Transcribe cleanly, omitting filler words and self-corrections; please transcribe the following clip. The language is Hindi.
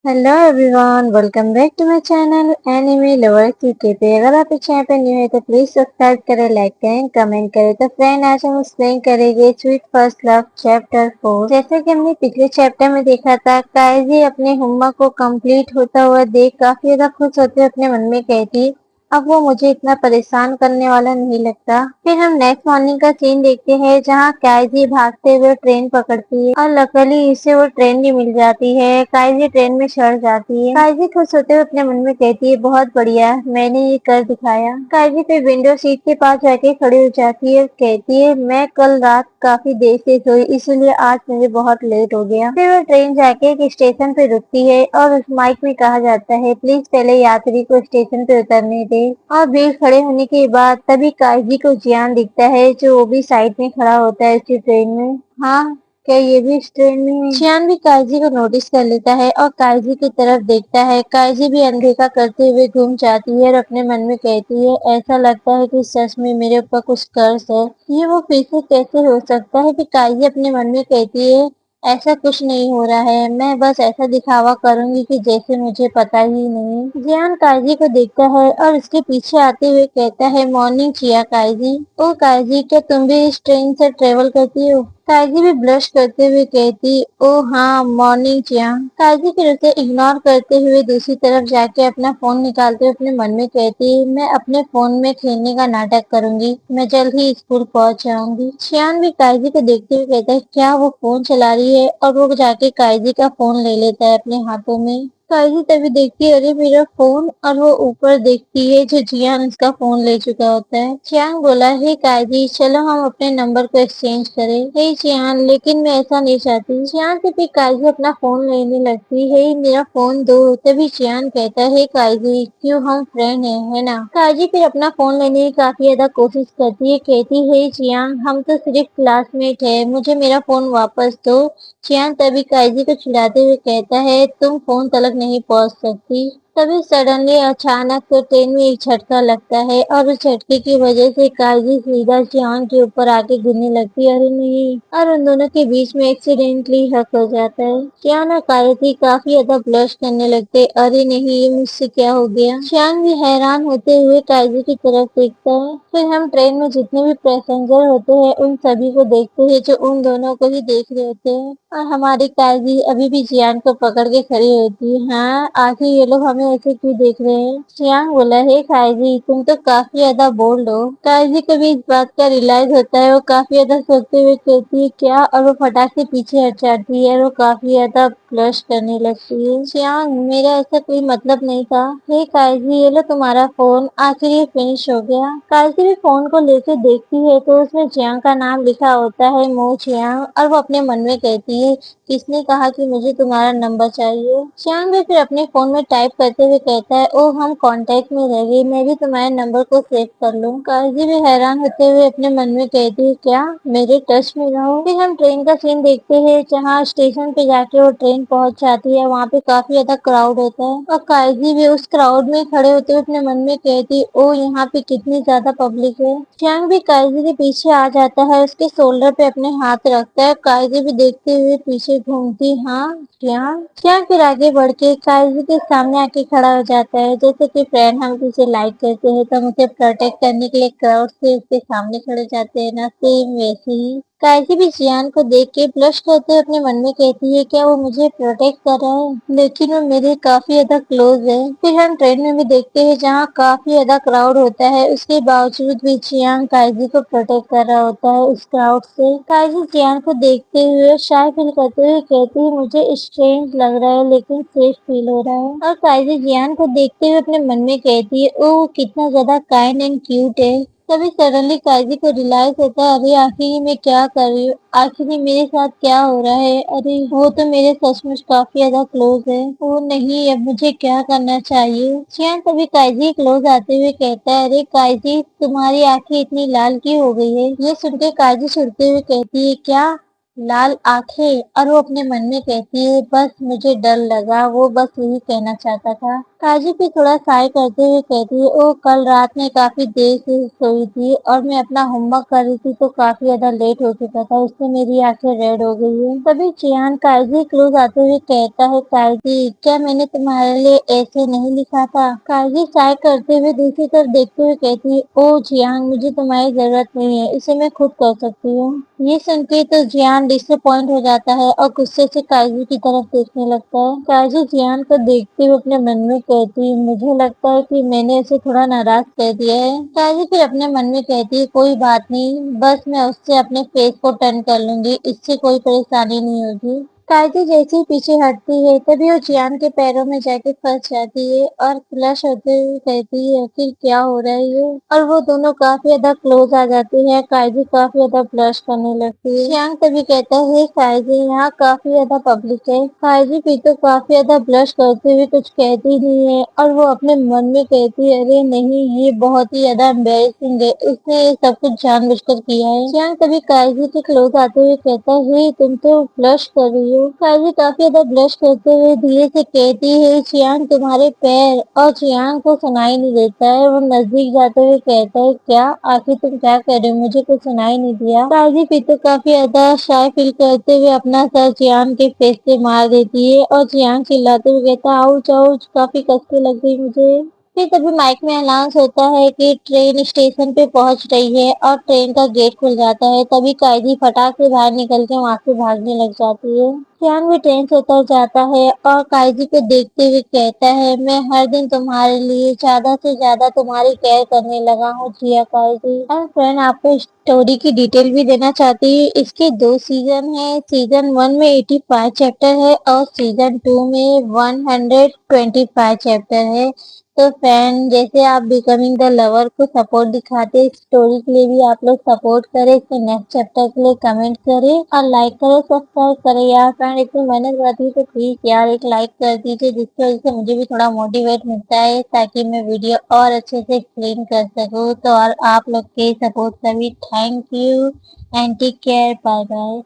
Hello everyone, welcome back to my channel anime lover QK. अगर आप इस चैनल पर न्यू है तो प्लीज सब्सक्राइब करें, लाइक करें, कमेंट करें। तो फ्रेंड, आज हम एक्सप्लेन करेंगे स्वीट फर्स्ट लव चैप्टर 4। जैसे कि हमने पिछले चैप्टर में देखा था, काइजी अपने होमवर्क को कंप्लीट होता हुआ देख काफी ज्यादा खुश होते हुए अपने मन में कहती, अब वो मुझे इतना परेशान करने वाला नहीं लगता। फिर हम नेक्स्ट मॉर्निंग का सीन देखते हैं जहाँ काइजी भागते हुए ट्रेन पकड़ती है और लकीली इसे वो ट्रेन भी मिल जाती है। काइजी ट्रेन में चढ़ जाती है। काइजी खुश होते हुए अपने मन में कहती है, बहुत बढ़िया, मैंने ये कर दिखाया। काइजी फिर विंडो सीट के पास जाके खड़ी हो जाती है और कहती है, मैं कल रात काफी देर से सोई इसलिए आज मुझे बहुत लेट हो गया। फिर वो ट्रेन जाके एक स्टेशन पे रुकती है और उस माइक में कहा जाता है, प्लीज पहले यात्री को स्टेशन पे उतरने दे। और भीड़ खड़े होने के बाद तभी काइजी को जियान दिखता है, जो वो भी साइड में खड़ा होता है इसी ट्रेन में। हाँ, क्या ये भी इस ट्रेन में है? जियान भी काइजी को नोटिस कर लेता है और काइजी की तरफ देखता है। काइजी भी अनदेखा करते हुए घूम जाती है और अपने मन में कहती है, ऐसा लगता है कि सच में मेरे ऊपर कुछ कर्ज है। ये वो फिर से कैसे हो सकता है? कि काइजी अपने मन में कहती है, ऐसा कुछ नहीं हो रहा है, मैं बस ऐसा दिखावा करूंगी कि जैसे मुझे पता ही नहीं। जियान काइजी को देखता है और उसके पीछे आते हुए कहता है, मॉर्निंग चिया काइजी। ओ काइजी, क्या तुम भी इस ट्रेन से ट्रेवल करती हो? काइजी भी ब्लश करते हुए कहती, ओ हाँ, मॉर्निंग चिया। काइजी फिर उसे इग्नोर करते हुए दूसरी तरफ जाके अपना फोन निकालते हुए अपने मन में कहती, मैं अपने फोन में खेलने का नाटक करूंगी, मैं जल्द ही स्कूल पहुंच जाऊंगी। चियान भी काइजी को देखते हुए कहता है, क्या वो फोन चला रही है? और वो जाके काइजी का फोन ले लेता है अपने हाथों में। काइजी तभी देखती है, अरे मेरा फोन, और वो ऊपर देखती है जो जियान उसका फोन ले चुका होता है। चियांग बोला, हे काइजी, चलो हम अपने नंबर को एक्सचेंज करें। हे चियान, लेकिन मैं ऐसा नहीं चाहती। चियान से फिर काइजी अपना फोन लेने लगती है, मेरा फोन दो। तभी चियान कहता है, हे काइजी, क्यों, हम फ्रेंड हैं, है ना? काइजी फिर अपना फोन लेने की काफी ज्यादा कोशिश करती है, कहती है, चियांग, हम तो सिर्फ क्लासमेट है, मुझे मेरा फोन वापस दो। चियान तभी काइजी को चिढ़ाते हुए कहता है, तुम फोन तलक नहीं पहुंच सकती। तभी सडनली अचानक से ट्रेन में एक झटका लगता है और उस झटके की वजह से काइजी सीधा चियान के ऊपर आके गिरने लगती है। अरे नहीं! और उन दोनों के बीच में एक्सीडेंटली हक हो जाता है। चियान और काइजी काफी ज्यादा ब्लश करने लगते, अरे नहीं, ये मुझसे क्या हो गया? चियान भी हैरान होते हुए काइजी की तरफ देखता है। फिर हम ट्रेन में जितने भी पैसेंजर होते हैं उन सभी को देखते हैं जो उन दोनों को ही देख रहे होते हैं। और हमारी काइजी अभी भी जियान को पकड़ के खड़ी होती है। हाँ, आखिर ये लोग हमें ऐसे क्यों देख रहे हैं? जियान बोला, हे काइजी, तुम तो काफी ज्यादा बोल्ड हो। काइजी को भी इस बात का रियलाइज होता है, वो काफी ज्यादा सोचते हुए कहती है, क्या? और वो फटाक से पीछे हट जाती है और वो काफी ज्यादा ब्लश करने लगती है। जियान, मेरा ऐसा कोई मतलब नहीं था। हे काइजी, ये लो तुम्हारा फोन, आखिर ये फिनिश हो गया। काइजी भी फोन को लेके देखती है तो उसमें जियांग का नाम लिखा होता है, मो जियांग। और वो अपने मन में कहती है, किसने कहा कि मुझे तुम्हारा नंबर चाहिए? जियांग भी फिर अपने फोन में टाइप करते हुए कहता है, ओ हम कांटेक्ट में रह गए, मैं भी तुम्हारे नंबर को सेव कर लूं। काइजी भी हैरान होते हुए अपने मन में कहती है, क्या मेरे टच में रहो? फिर हम ट्रेन का सीन देखते हैं जहाँ स्टेशन पे जाके वो ट्रेन पहुंच जाती है। वहाँ पे काफी ज्यादा क्राउड होता है और काइजी भी उस क्राउड में खड़े होते हुए अपने मन में कहती, ओ यहाँ पे कितनी ज्यादा पब्लिक है। जियांग भी काइजी के पीछे आ जाता है, उसके शोल्डर पे अपने हाथ रखता है। काइजी भी देखते हुए पीछे घूमती, हाँ जियांग। जियांग फिर आगे बढ़ के काइजी के सामने आके खड़ा हो जाता है। जैसे कि फ्रेंड हम किसे लाइक करते हैं तो हम उसे प्रोटेक्ट करने के लिए क्राउड से उसके सामने खड़े जाते हैं ना, सेम वैसे ही काइजी भी जियान को देख के ब्लश करते हुए अपने मन में कहती है, क्या वो मुझे प्रोटेक्ट कर रहा है? लेकिन वो मेरे काफी ज्यादा क्लोज है। फिर हम ट्रेन में भी देखते हैं जहाँ काफी ज्यादा क्राउड होता है, उसके बावजूद भी जियान काइजी को प्रोटेक्ट कर रहा होता है उस क्राउड से। काइजी जियान को देखते हुए शाय फील करते हुए कहती है, मुझे स्ट्रेंज लग रहा है लेकिन सेफ फील हो रहा है। और काइजी जियान को देखते हुए अपने मन में कहती है, ओ कितना ज्यादा काइंड एंड क्यूट है। तभी सडनली काइजी को रियलाइज होता है, अरे आखिर मैं क्या कर रही हूँ, आखिर मेरे साथ क्या हो रहा है? अरे वो तो मेरे सचमुच काफी ज्यादा क्लोज है। वो नहीं, अब मुझे क्या करना चाहिए? चियान तभी काइजी क्लोज आते हुए कहता है, अरे काइजी, तुम्हारी आंखें इतनी लाल क्यों हो गई है? ये सुनकर काइजी चिढ़ते हुए कहती है, क्या लाल आंखें और वो अपने मन में कहती है बस मुझे डर लगा, वो बस यही कहना चाहता था। काजू भी थोड़ा साय करते हुए कहती है ओ कल रात में काफी देर से सोई थी और मैं अपना होमवर्क कर रही थी तो काफी ज्यादा लेट हो चुका था, उससे मेरी आंखें रेड हो गई है। तभी चियान काजी क्लोज आते हुए कहता है काजी क्या मैंने तुम्हारे लिए ऐसे नहीं लिखा था। काजी साय करते हुए दूसरी तरफ देखते हुए कहती है ओ चियान मुझे तुम्हारी जरूरत नहीं है, इसे मैं खुद कर सकती हूँ। ये सुनकर तो जियान डिसअपॉइंट हो जाता है और गुस्से से काजू की तरफ देखने लगता है। काजू जियान को देखते हुए अपने मन में कहती है मुझे लगता है कि मैंने इसे थोड़ा नाराज कर दिया है। काजू फिर अपने मन में कहती है कोई बात नहीं, बस मैं उससे अपने फेस को टर्न कर लूंगी, इससे कोई परेशानी नहीं होगी। कायदे जैसे ही पीछे हटती है तभी वो जियान के पैरों में जाके फंस जाती है और फ्लश होते हुए कहती है आखिर क्या हो रहा है ये। और वो दोनों काफी ज्यादा क्लोज आ जाते हैं। कायदे काफी ज्यादा ब्लश करने लगती है। जियान तभी कहता है कायदे यहाँ काफी ज्यादा पब्लिक है। कायदे भी तो काफी ज्यादा ब्लश करते हुए कुछ कहती नहीं है और वो अपने मन में कहती है अरे नहीं ये बहुत ही ज्यादा एम्बेरसिंग है, उसने ये सब कुछ जानबूझकर किया है। जियान तभी कायदे के क्लोज आते हुए कहता है तुम तो ब्लश कर रही हो। कायदे काफी ज्यादा ब्लश करते हुए धीरे से कहती है चियांग तुम्हारे पैर, और चियांग को सुनाई नहीं देता है। वो नजदीक जाते हुए कहता है क्या आखिर तुम क्या कर रहे हो, मुझे कुछ सुनाई नहीं दिया। कायदे फिर तो काफी ज्यादा शाय फील करते हुए अपना सर चियांग के फेस पे मार देती है और चियांग चिल्लाते हुए कहता है आउच आउच काफी कसके लग गई मुझे। फिर तभी माइक में अनाउंस होता है कि ट्रेन स्टेशन पे पहुंच रही है और ट्रेन का गेट खुल जाता है। तभी कायदी फटाक से बाहर निकल के वहां से भागने लग जाती है। चियान भी ट्रेन से उतर जाता है और कायदी को देखते हुए कहता है मैं हर दिन तुम्हारे लिए ज्यादा से ज्यादा तुम्हारी केयर करने लगा हूँ जिया कायदी। और फ्रेंड आपको स्टोरी की डिटेल भी देना चाहती है। इसके 2 सीजन है। सीजन 1 में 85 चैप्टर है और सीजन 2 में 125 चैप्टर है। तो फ्रेंड जैसे आप बिकमिंग द लवर को सपोर्ट दिखाते इस स्टोरी के लिए भी आप लोग सपोर्ट करें, इसके नेक्स्ट चैप्टर के लिए कमेंट करें और लाइक करें, सब्सक्राइब करें। यार फ्रेंड इतनी मेहनत करती है तो प्लीज यार एक लाइक कर दीजिए, जिसकी वजह से मुझे भी थोड़ा मोटिवेट मिलता है ताकि मैं वीडियो और अच्छे से एक्सप्लेन कर सकूँ। तो और आप लोग के सपोर्ट का भी thank you and take care, bye bye.